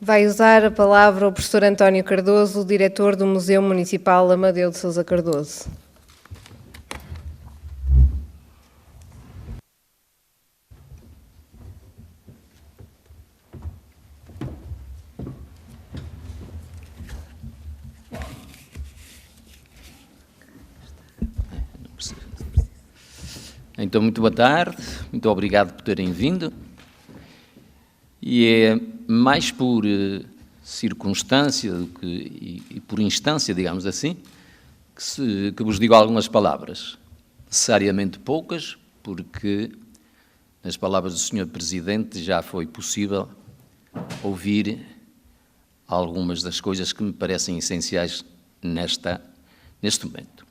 Vai usar a palavra o professor António Cardoso, diretor do Museu Municipal Amadeu de Sousa Cardoso. Então, muito boa tarde, muito obrigado por terem vindo. E é mais por circunstância e por instância, digamos assim, que vos digo algumas palavras. Necessariamente poucas, porque nas palavras do Sr. Presidente já foi possível ouvir algumas das coisas que me parecem essenciais neste momento.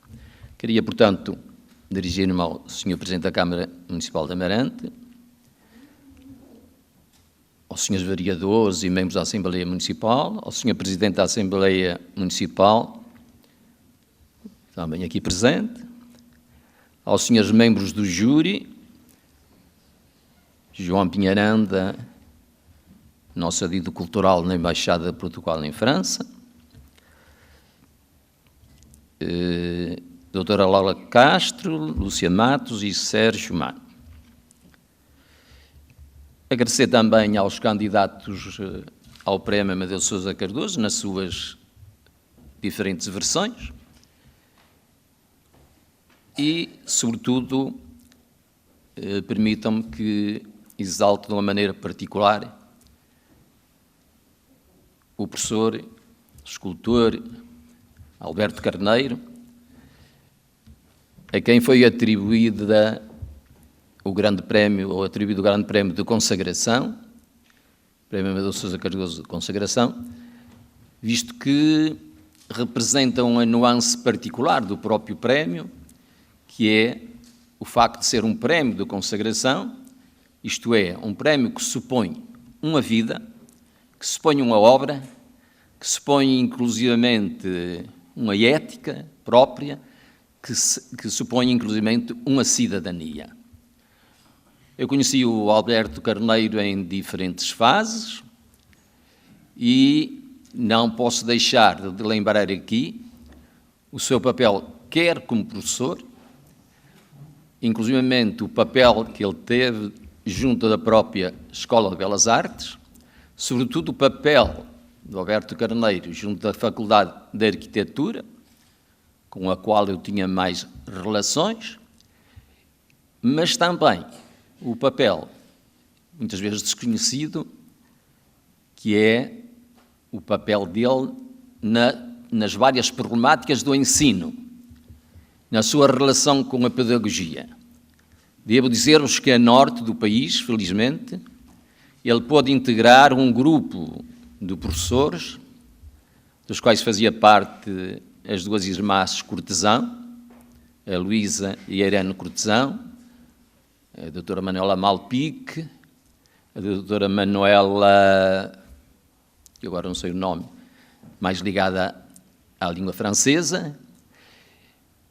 Queria, portanto, dirigir-me ao Sr. Presidente da Câmara Municipal de Amarante, aos Srs. Vereadores e membros da Assembleia Municipal, ao Sr. Presidente da Assembleia Municipal, também aqui presente, aos Srs. Membros do Júri, João Pinharanda, nosso adido cultural na Embaixada de Portugal em França, doutora Laura Castro, Lúcia Matos e Sérgio Mano. Agradecer também aos candidatos ao Prémio Amadeu de Sousa Cardoso, nas suas diferentes versões, e, sobretudo, permitam-me que exalte de uma maneira particular o professor, escultor Alberto Carneiro, a quem foi atribuído o Grande Prémio, ou atribuído o Grande Prémio de Consagração, Prémio Amadeu de Sousa Cardoso de Consagração, visto que representa uma nuance particular do próprio prémio, que é o facto de ser um prémio de consagração, isto é, um prémio que supõe uma vida, que supõe uma obra, que supõe inclusivamente uma ética própria, que supõe inclusivamente uma cidadania. Eu conheci o Alberto Carneiro em diferentes fases e não posso deixar de lembrar aqui o seu papel, quer como professor, inclusivamente o papel que ele teve junto da própria Escola de Belas Artes, sobretudo o papel do Alberto Carneiro junto da Faculdade de Arquitetura, com a qual eu tinha mais relações, mas também o papel, muitas vezes desconhecido, que é o papel dele nas várias problemáticas do ensino, na sua relação com a pedagogia. Devo dizer-vos que a norte do país, felizmente, ele pôde integrar um grupo de professores, dos quais fazia parte as duas irmãs Cortesão, a Luísa e a Irene Cortesão, a doutora Manuela Malpique, a doutora Manuela, eu agora não sei o nome, mais ligada à língua francesa,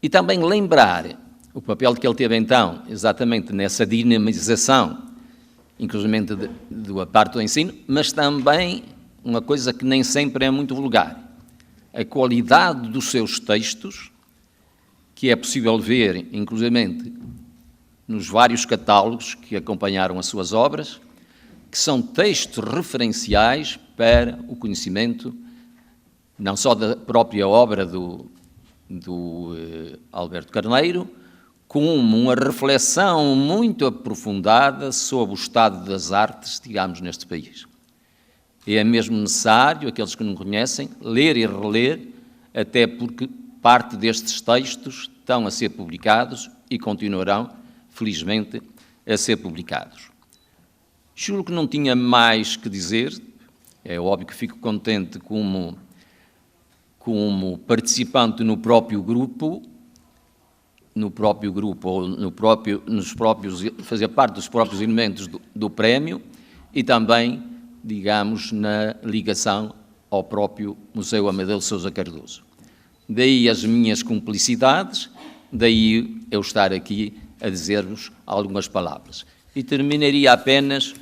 e também lembrar o papel que ele teve então, exatamente nessa dinamização, inclusive da parte do ensino, mas também uma coisa que nem sempre é muito vulgar, a qualidade dos seus textos, que é possível ver, inclusivamente, nos vários catálogos que acompanharam as suas obras, que são textos referenciais para o conhecimento, não só da própria obra do Alberto Carneiro, como uma reflexão muito aprofundada sobre o estado das artes, digamos, neste país. É mesmo necessário, aqueles que não conhecem, ler e reler, até porque parte destes textos estão a ser publicados e continuarão, felizmente, a ser publicados. Juro que não tinha mais que dizer, é óbvio que fico contente como participante no próprio grupo, fazer parte dos próprios elementos do prémio e também, digamos, na ligação ao próprio Museu Amadeu de Sousa Cardoso. Daí as minhas cumplicidades, daí eu estar aqui a dizer-vos algumas palavras. E terminaria apenas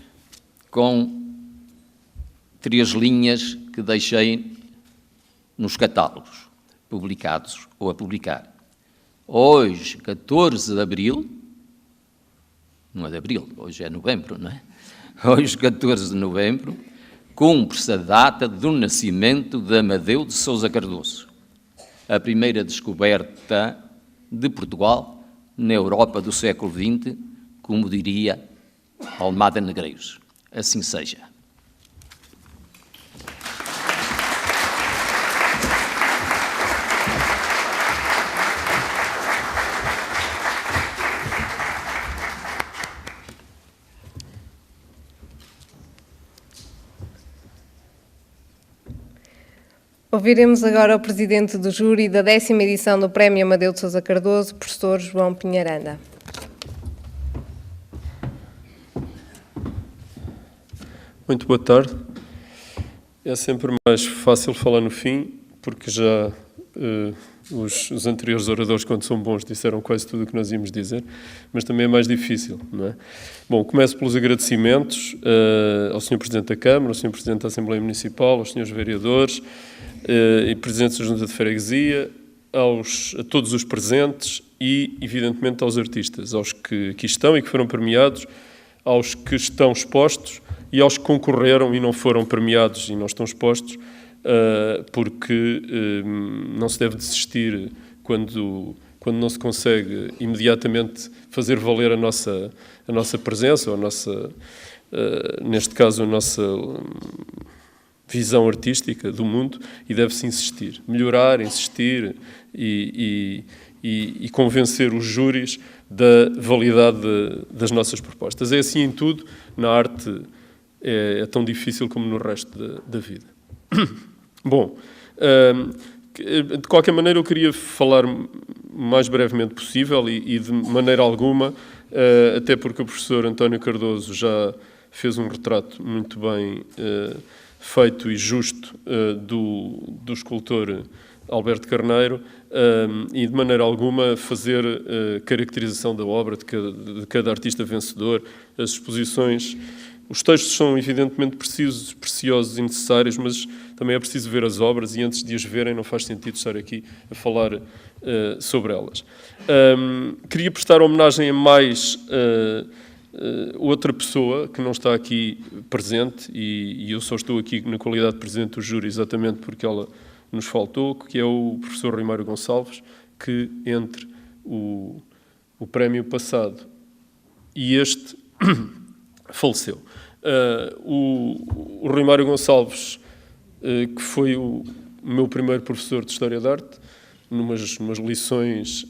com 3 linhas que deixei nos catálogos, publicados ou a publicar. Hoje, 14 de abril, não é de abril, hoje é novembro, não é? Hoje, 14 de novembro, cumpre-se a data do nascimento de Amadeu de Sousa Cardoso, a primeira descoberta de Portugal na Europa do século XX, como diria Almada Negreiros. Assim seja. Ouviremos agora o presidente do júri da 10ª edição do Prémio Amadeu de Sousa Cardoso, professor João Pinheiranda. Muito boa tarde. É sempre mais fácil falar no fim, porque já os anteriores oradores, quando são bons, disseram quase tudo o que nós íamos dizer, mas também é mais difícil, não é? Bom, começo pelos agradecimentos ao Sr. Presidente da Câmara, ao Sr. Presidente da Assembleia Municipal, aos Srs. Vereadores e Presidentes da Junta de Freguesia, a todos os presentes e, evidentemente, aos artistas, aos que aqui estão e que foram premiados, aos que estão expostos e aos que concorreram e não foram premiados e não estão expostos, porque não se deve desistir quando não se consegue imediatamente fazer valer a nossa presença, ou neste caso, a nossa visão artística do mundo, e deve-se insistir. Melhorar, insistir e convencer os júris da validade das nossas propostas. É assim em tudo, na arte é tão difícil como no resto da vida. Bom, de qualquer maneira eu queria falar o mais brevemente possível e de maneira alguma, até porque o professor António Cardoso já fez um retrato muito bem feito e justo do escultor Alberto Carneiro, e de maneira alguma fazer caracterização da obra de cada artista vencedor. As exposições, os textos são evidentemente preciosos e necessários, mas também é preciso ver as obras, e antes de as verem não faz sentido estar aqui a falar sobre elas. Queria prestar homenagem a mais outra pessoa que não está aqui presente, e eu só estou aqui na qualidade de Presidente do Júri exatamente porque ela nos faltou, que é o professor Rui Mário Gonçalves, que entre o prémio passado e este faleceu. O Rui Mário Gonçalves, que foi o meu primeiro professor de História da Arte, numas lições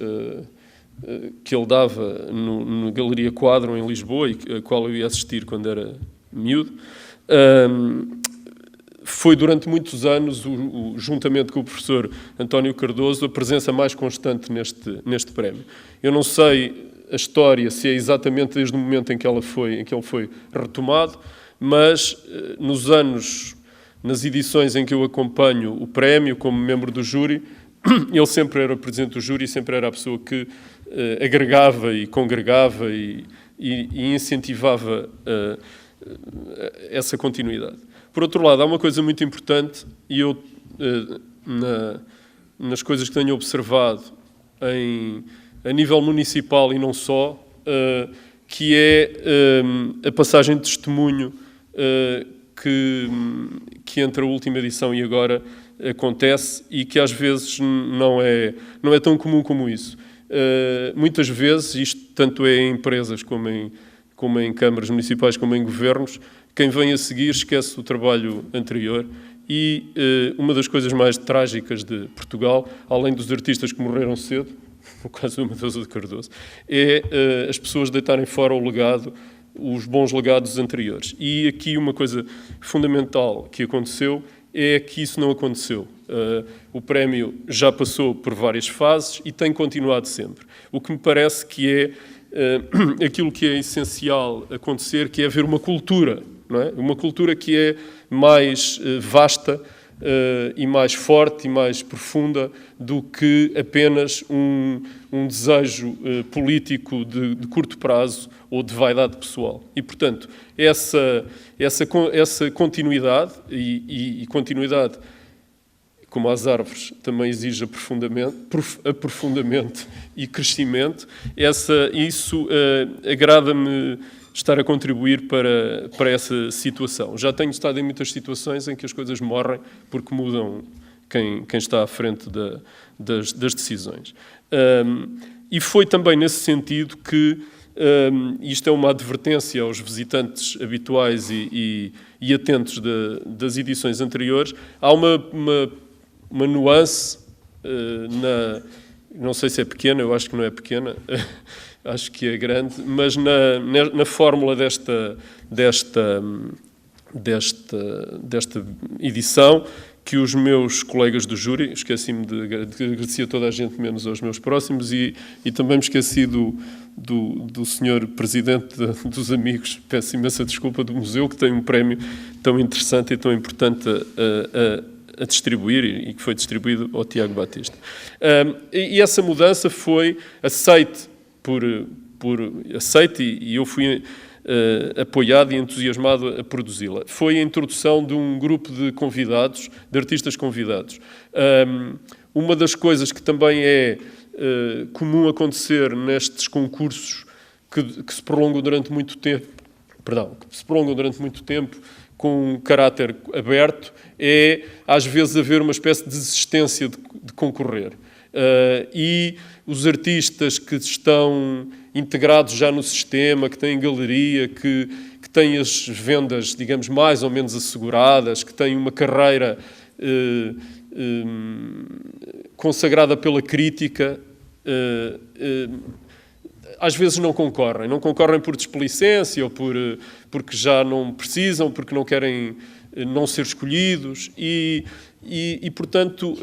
que ele dava na Galeria Quadro, em Lisboa, e a qual eu ia assistir quando era miúdo, foi durante muitos anos, juntamente com o professor António Cardoso, a presença mais constante neste prémio. Eu não sei a história, se é exatamente desde o momento em que ele foi retomado, mas nas edições em que eu acompanho o prémio como membro do júri, ele sempre era o presidente do júri, sempre era a pessoa que agregava e congregava e incentivava essa continuidade. Por outro lado, há uma coisa muito importante, e eu, nas coisas que tenho observado a nível municipal e não só, que é a passagem de testemunho que entre a última edição e agora acontece, e que às vezes não é tão comum como isso. Muitas vezes, isto tanto é em empresas como em câmaras municipais, como em governos, quem vem a seguir esquece o trabalho anterior, e uma das coisas mais trágicas de Portugal, além dos artistas que morreram cedo, no caso do Amadeu de Cardoso, é as pessoas deitarem fora o legado, os bons legados anteriores. E aqui uma coisa fundamental que aconteceu é que isso não aconteceu. O prémio já passou por várias fases e tem continuado sempre. O que me parece que é aquilo que é essencial acontecer, que é haver uma cultura, não é? Uma cultura que é mais vasta e mais forte e mais profunda do que apenas um desejo político de curto prazo ou de vaidade pessoal. E, portanto, essa continuidade, e continuidade, como as árvores, também exige aprofundamento e crescimento, isso agrada-me estar a contribuir para essa situação. Já tenho estado em muitas situações em que as coisas morrem porque mudam quem está à frente das decisões. E foi também nesse sentido que, isto é uma advertência aos visitantes habituais e atentos das edições anteriores, há uma nuance, não sei se é pequena, eu acho que não é pequena, acho que é grande, mas na fórmula desta edição, que os meus colegas do júri, esqueci-me de agradecer a toda a gente, menos aos meus próximos, e também me esqueci do senhor presidente dos amigos, peço imensa desculpa, do museu, que tem um prémio tão interessante e tão importante a distribuir, e que foi distribuído ao Tiago Batista. E essa mudança foi aceite e eu fui apoiado e entusiasmado a produzi-la. Foi a introdução de um grupo de convidados, de artistas convidados. Uma das coisas que também é comum acontecer nestes concursos que se prolongam durante muito tempo, com um caráter aberto, é às vezes haver uma espécie de desistência de concorrer. E os artistas que estão integrados já no sistema, que têm galeria, que têm as vendas, digamos, mais ou menos asseguradas, que têm uma carreira consagrada pela crítica, às vezes não concorrem por displicência ou porque já não precisam, porque não querem não ser escolhidos e portanto,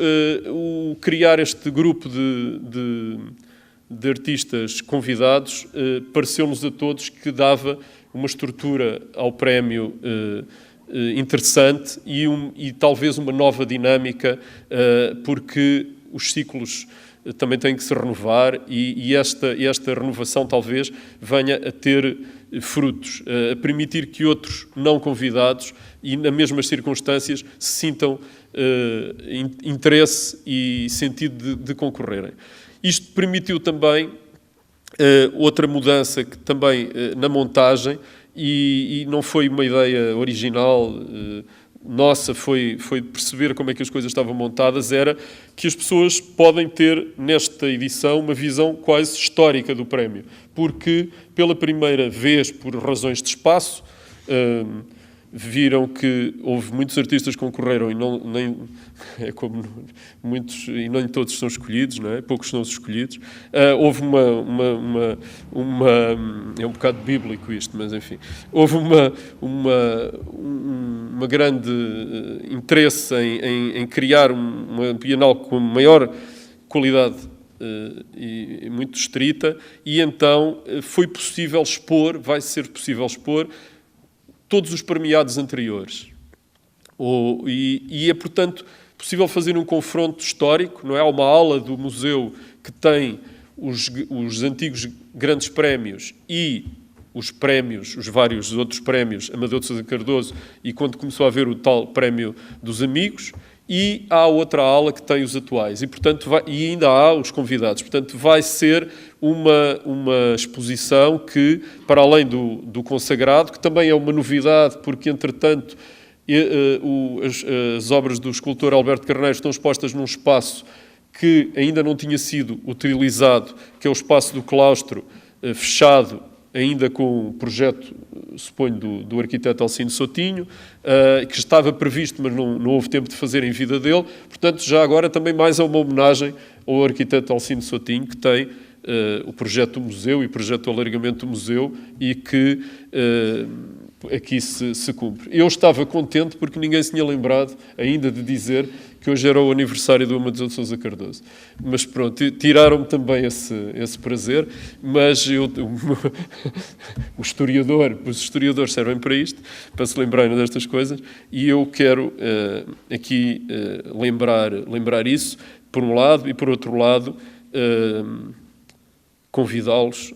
criar este grupo de artistas convidados pareceu-nos a todos que dava uma estrutura ao prémio interessante e talvez uma nova dinâmica, porque os ciclos também têm que se renovar e esta renovação talvez venha a ter frutos, a permitir que outros não convidados e nas mesmas circunstâncias se sintam interesse e sentido de concorrerem. Isto permitiu também outra mudança que também na montagem e não foi uma ideia original nossa, foi perceber como é que as coisas estavam montadas, era que as pessoas podem ter, nesta edição, uma visão quase histórica do prémio, porque, pela primeira vez, por razões de espaço, viram que houve muitos artistas que concorreram e nem todos são escolhidos, não é? Poucos são os escolhidos. Houve é um bocado bíblico isto, mas enfim, houve uma grande interesse em criar uma Bienal com maior qualidade e muito estrita, e então vai ser possível expor todos os premiados anteriores. E é, portanto, possível fazer um confronto histórico, não é? Há uma ala do museu que tem os antigos grandes prémios e os vários outros prémios, Amadeu de Sousa Cardoso, e quando começou a haver o tal prémio dos amigos, e há outra ala que tem os atuais, e, portanto, e ainda há os convidados. Portanto, vai ser uma exposição que, para além do consagrado, que também é uma novidade, porque, entretanto, as obras do escultor Alberto Carneiro estão expostas num espaço que ainda não tinha sido utilizado, que é o espaço do claustro, fechado, ainda com o projeto, suponho, do arquiteto Alcino Sotinho, que estava previsto, mas não houve tempo de fazer em vida dele. Portanto, já agora também mais uma homenagem ao arquiteto Alcino Sotinho, que tem o projeto do museu e o projeto do alargamento do museu e que aqui se cumpre. Eu estava contente porque ninguém se tinha lembrado ainda de dizer que hoje era o aniversário do Amadeu de Sousa Cardoso. Mas pronto, tiraram-me também esse prazer, mas os historiadores servem para isto, para se lembrarem destas coisas, e eu quero aqui lembrar isso, por um lado, e por outro lado, convidá-los,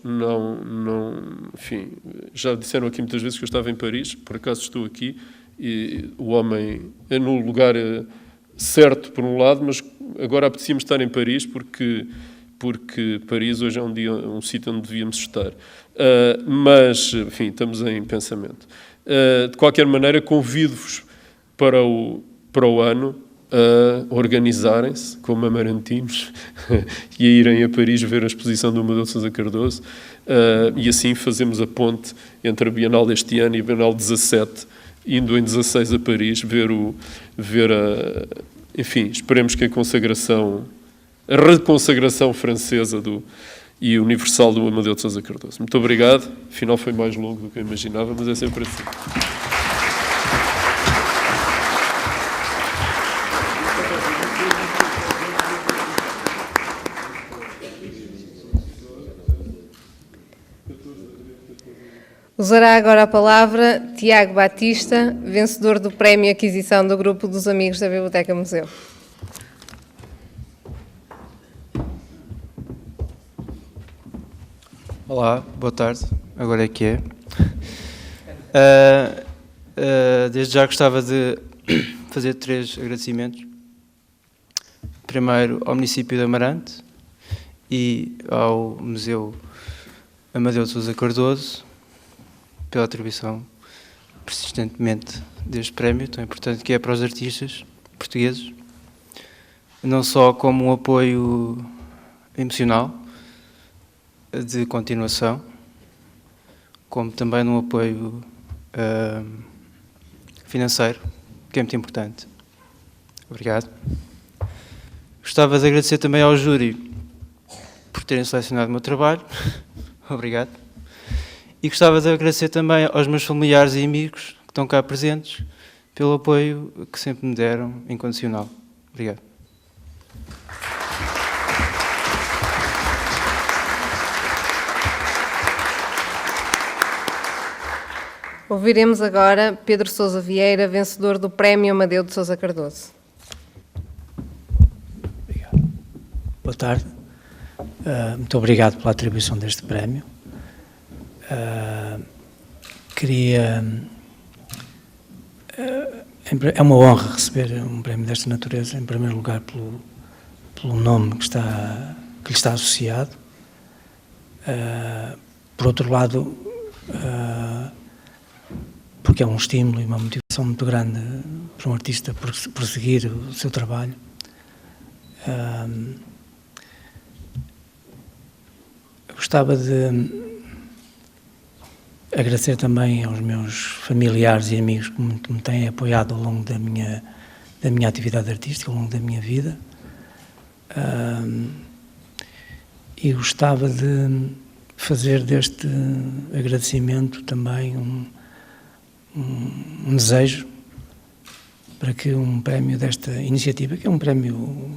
enfim, já disseram aqui muitas vezes que eu estava em Paris, por acaso estou aqui, e o homem é no lugar certo, por um lado, mas agora apetecia-me estar em Paris, porque Paris hoje é um sítio onde devíamos estar. Mas, enfim, estamos em pensamento. De qualquer maneira, convido-vos para o ano a organizarem-se como amarantinos e a irem a Paris ver a exposição do Amadeu de Sousa Cardoso, e assim fazemos a ponte entre a Bienal deste ano e a Bienal 17, indo em 16 a Paris enfim, esperemos que a reconsagração francesa e universal do Amadeu de Sousa Cardoso. Muito obrigado. Afinal foi mais longo do que eu imaginava, mas é sempre assim. Usará agora a palavra Tiago Batista, vencedor do Prémio Aquisição do Grupo dos Amigos da Biblioteca Museu. Olá, boa tarde. Agora é que é. Desde já gostava de fazer 3 agradecimentos. Primeiro ao município de Amarante e ao Museu Amadeu de Sousa Cardoso pela atribuição persistentemente deste prémio tão importante que é para os artistas portugueses, não só como um apoio emocional de continuação, como também num apoio financeiro, que é muito importante. Obrigado. Gostava de agradecer também ao júri por terem selecionado o meu trabalho. Obrigado. E gostava de agradecer também aos meus familiares e amigos que estão cá presentes pelo apoio que sempre me deram, incondicional. Obrigado. Ouviremos agora Pedro Sousa Vieira, vencedor do Prémio Amadeu de Sousa Cardoso. Obrigado. Boa tarde. Muito obrigado pela atribuição deste prémio. É uma honra receber um prémio desta natureza, em primeiro lugar pelo nome que lhe está associado. Por outro lado, porque é um estímulo e uma motivação muito grande para um artista prosseguir o seu trabalho. Gostava de agradecer também aos meus familiares e amigos que muito me têm apoiado ao longo da minha atividade artística, ao longo da minha vida. E gostava de fazer deste agradecimento também um desejo para que um prémio desta iniciativa, que é um prémio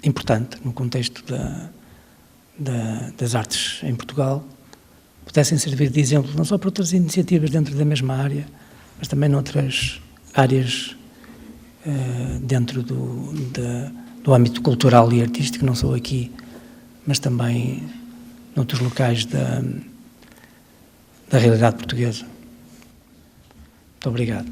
importante no contexto das artes em Portugal, pudessem servir de exemplo não só para outras iniciativas dentro da mesma área, mas também noutras áreas dentro do âmbito cultural e artístico, não só aqui, mas também noutros locais da realidade portuguesa. Muito obrigado.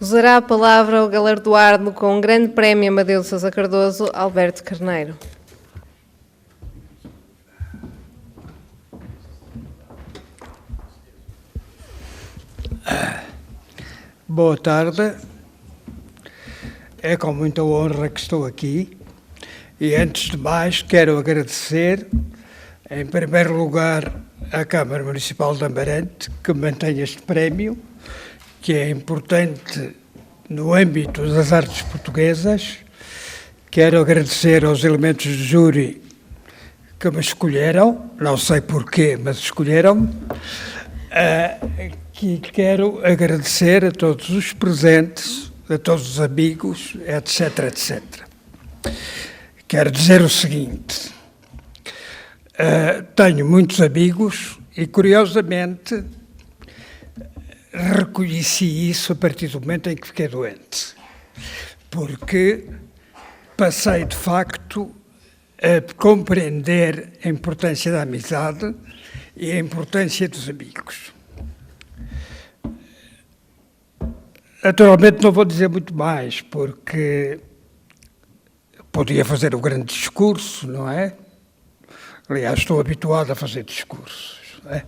Usará a palavra o galardoado com um grande prémio Amadeu de Sousa Cardoso, Alberto Carneiro. Boa tarde. É com muita honra que estou aqui e, antes de mais, quero agradecer, em primeiro lugar, à Câmara Municipal de Amarante, que mantém este prémio, que é importante no âmbito das artes portuguesas. Quero agradecer aos elementos do júri que me escolheram, não sei porquê, mas escolheram-me. Que quero agradecer a todos os presentes, a todos os amigos, etc, etc. Quero dizer o seguinte, tenho muitos amigos e, curiosamente, reconheci isso a partir do momento em que fiquei doente, porque passei, de facto, a compreender a importância da amizade e a importância dos amigos. Naturalmente não vou dizer muito mais, porque podia fazer um grande discurso, não é? Aliás, estou habituado a fazer discursos, não é?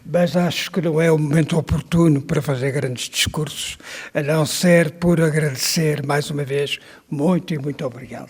Mas acho que não é o momento oportuno para fazer grandes discursos, a não ser por agradecer mais uma vez muito e muito obrigado.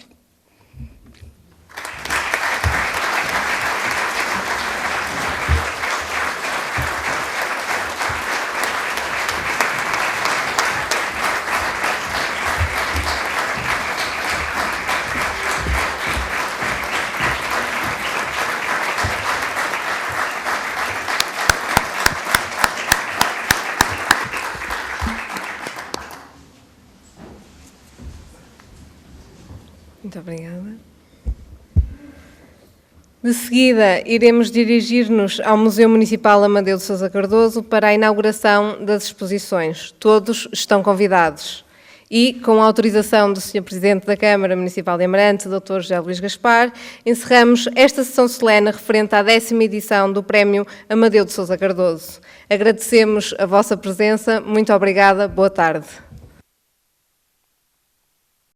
Muito obrigada. De seguida, iremos dirigir-nos ao Museu Municipal Amadeu de Sousa Cardoso para a inauguração das exposições. Todos estão convidados. E, com a autorização do Sr. Presidente da Câmara Municipal de Amarante, Dr. José Luís Gaspar, encerramos esta sessão solene referente à 10ª edição do Prémio Amadeu de Sousa Cardoso. Agradecemos a vossa presença. Muito obrigada. Boa tarde.